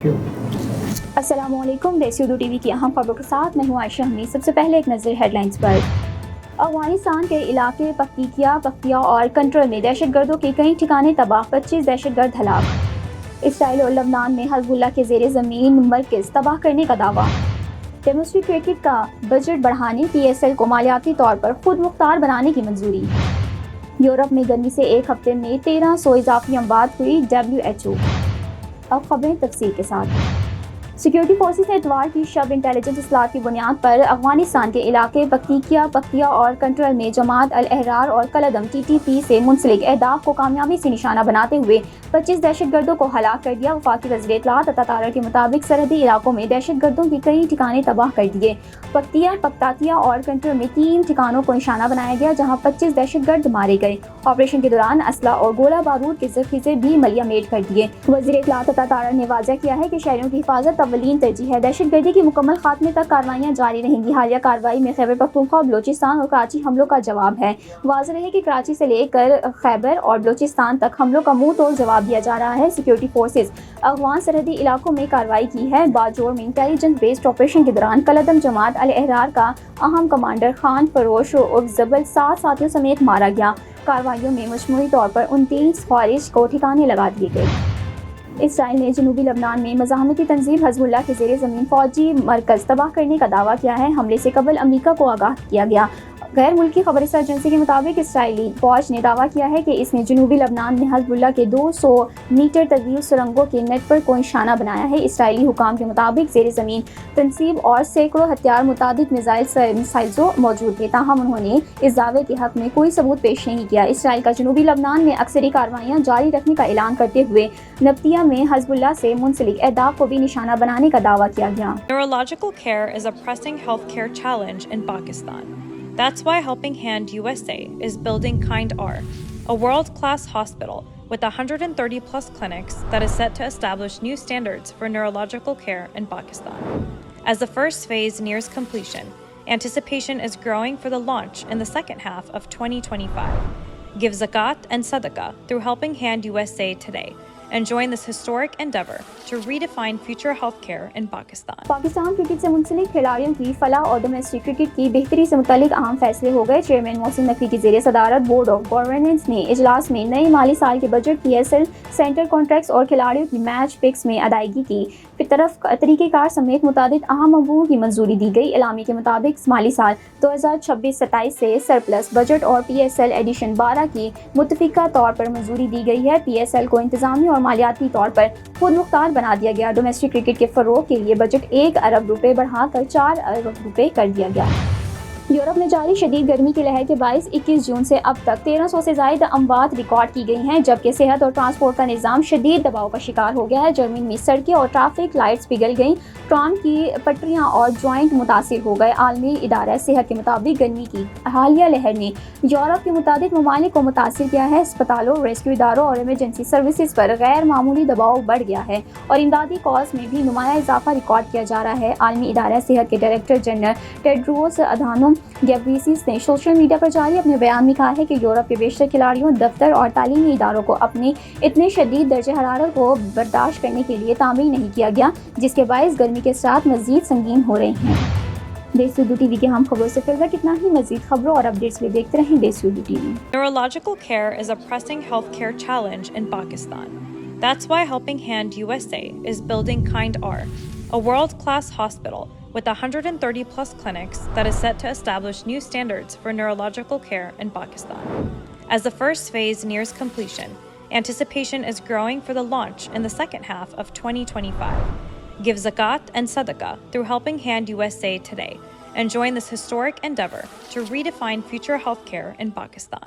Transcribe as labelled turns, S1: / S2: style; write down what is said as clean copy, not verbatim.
S1: السلام علیکم، دیسی اردو ٹی وی کی اہم خبروں کے ساتھ میں ہوں عائشہ حمید۔ سب سے پہلے ایک نظر ہیڈ لائنز پر۔ افغانستان کے علاقے پختیا اور کنٹرول میں دہشت گردوں کے کئی ٹھکانے تباہ، 25 دہشت گرد ہلاک۔ اسرائیل اور لبنان میں حزب اللہ کے زیر زمین مرکز تباہ کرنے کا دعویٰ۔ ڈومیسٹک کرکٹ کا بجٹ بڑھانے، پی ایس ایل کو مالیاتی طور پر خود مختار بنانے کی منظوری۔ یورپ میں گرمی سے ایک ہفتے میں 1300 اضافی اموات ہوئی، WHO۔ اب خبریں تفصیل کے ساتھ۔ سیکیورٹی فورسز نے اتوار کی شب انٹیلیجنس اطلاعات کی بنیاد پر افغانستان کے علاقے پختیا اور کنٹرول میں جماعت الاحرار اور کالعدم TTP سے منسلک اہداف کو کامیابی سے نشانہ بناتے ہوئے 25 دہشت گردوں کو ہلاک کر دیا۔ وفاقی وزیر اطلاعات عطا تارڑ کے مطابق سرحدی علاقوں میں دہشت گردوں کے کئی ٹھکانے تباہ کر دیے۔ پختیا اور کنٹرول میں 3 ٹھکانوں کو نشانہ بنایا گیا جہاں 25 دہشت گرد مارے گئے۔ آپریشن کے دوران اسلحہ اور گولہ بارود کے ذخیرے بھی ملیہ میٹ کر دیے۔ وزیر اطلاعات عطا تارڑ نے واضح کیا ہے کہ شہریوں کی حفاظت اولین ترجیح ہے۔ دہشت گردی کی مکمل خاتمے تک کارروائیاں جاری رہیں گی۔ حالیہ کارروائی میں خیبر پختونخوا، بلوچستان اور کراچی حملوں کا جواب ہے۔ واضح رہے کہ کراچی سے لے کر خیبر اور بلوچستان تک حملوں کا منہ توڑ جواب دیا جا رہا ہے۔ سیکیورٹی فورسز افغان سرحدی علاقوں میں کارروائی کی ہے۔ باجوڑ میں انٹیلیجنس بیسڈ آپریشن کے دوران کالعدم جماعت الاحرار کا اہم کمانڈر خان فروش عرف زبل 7 ساتھیوں سمیت مارا گیا۔ کارروائیوں میں مجموعی طور پر 29 خوارج کو ٹھکانے لگا دیے گئے۔ اسرائیل نے جنوبی لبنان میں مزاحمتی تنظیم حزب اللہ کے زیر زمین فوجی مرکز تباہ کرنے کا دعویٰ کیا ہے۔ حملے سے قبل امریکہ کو آگاہ کیا گیا۔ غیر ملکی خبررساں ایجنسی کے مطابق اسرائیلی فوج نے دعویٰ کیا ہے کہ اس نے جنوبی لبنان میں حزب اللہ کے 200 میٹر طویل سرنگوں کے نیٹ ورک کو نشانہ بنایا ہے۔ اسرائیلی حکام کے مطابق زیر زمین تنصیب اور سینکڑوں ہتھیار متعدد میزائلز موجود تھے، تاہم انہوں نے اس دعوے کے حق میں کوئی ثبوت پیش نہیں کیا۔ اسرائیل کا جنوبی لبنان میں عسکری کارروائیاں جاری رکھنے کا اعلان کرتے ہوئے نبطیہ میں حزب اللہ سے منسلک اہداف کو بھی نشانہ بنانے کا دعویٰ کیا گیا۔
S2: Neurological care is a pressing healthcare challenge in Pakistan. That's why Helping Hand USA is building Kind R, a world-class hospital with 130 plus clinics that is set to establish new standards for neurological care in Pakistan. As the first phase nears completion, anticipation is growing for the launch in the second half of 2025. Give zakat and sadaqah through Helping Hand USA today and join this historic endeavor to redefine future healthcare in Pakistan.
S1: Pakistan cricket سے منسلک کھلاڑیوں کی فلاح اور domestic cricket کی بہتری سے متعلق اہم فیصلے ہو گئے۔ چیئرمین محسن نقوی کی زیر صدارت بورڈ آف گورننس نے اجلاس میں نئے مالی سال کے بجٹ، PSL سینٹر کانٹریکٹس اور کھلاڑیوں کی میچ فکس میں ادائیگی کی طریقہ کار سمیت متعدد اہم امور کی منظوری دی گئی۔ اعلامیے کے مطابق مالی سال 2026-27 سے سرپلس بجٹ اور PSL ایڈیشن 12 کی متفقہ طور پر منظوری دی گئی ہے۔ PSL کو انتظامی اور مالیاتی طور پر خود مختار بنا دیا گیا۔ ڈومیسٹک کرکٹ کے فروغ کے لیے بجٹ 1 ارب روپے بڑھا کر 4 ارب روپے کر دیا گیا۔ یورپ میں جاری شدید گرمی کی لہر کے باعث 21 جون سے اب تک 1300 سے زائد اموات ریکارڈ کی گئی ہیں، جبکہ صحت اور ٹرانسپورٹ کا نظام شدید دباؤ کا شکار ہو گیا ہے۔ جرمنی میں سڑکیں اور ٹریفک لائٹس پگھل گئیں، ٹرام کی پٹریاں اور جوائنٹ متاثر ہو گئے۔ عالمی ادارہ صحت کے مطابق گرمی کی حالیہ لہر نے یورپ کے متعدد ممالک کو متاثر کیا ہے۔ اسپتالوں، ریسکیو اداروں اور ایمرجنسی سروسز پر غیر معمولی دباؤ بڑھ گیا ہے اور امدادی کالز میں بھی نمایاں اضافہ ریکارڈ کیا جا رہا ہے۔ عالمی ادارہ صحت کے ڈائریکٹر جنرل ٹیڈروس ادھانوم گیبریسیس نے سوشل میڈیا پر جاری اپنے بیان میں کہا ہے کہ یورپ کے بیشتر کھلاڑیوں، دفتر اور تعلیمی اداروں کو اپنے اتنے شدید درجہ حرارت کو برداشت کرنے کے لیے تعمیر نہیں کیا گیا، جس کے باعث گرمی کے اثرات مزید سنگین ہو رہے ہیں۔ دیسی اردو ٹی وی کے ہم خبروں سے فی الوقت اتنا ہی۔ مزید خبروں اور اپڈیٹس میں دیکھتے رہیں دیسی Urdu T V.
S2: Neurological care is a pressing healthcare challenge in Pakistan. That's why Helping Hand USA is building Kind R, a world-class hospital with 130 plus clinics that is set to establish new standards for neurological care in Pakistan. As the first phase nears completion, anticipation is growing for the launch in the second half of 2025. Give zakat and sadaqah through Helping Hand USA today and join this historic endeavor to redefine future healthcare in Pakistan.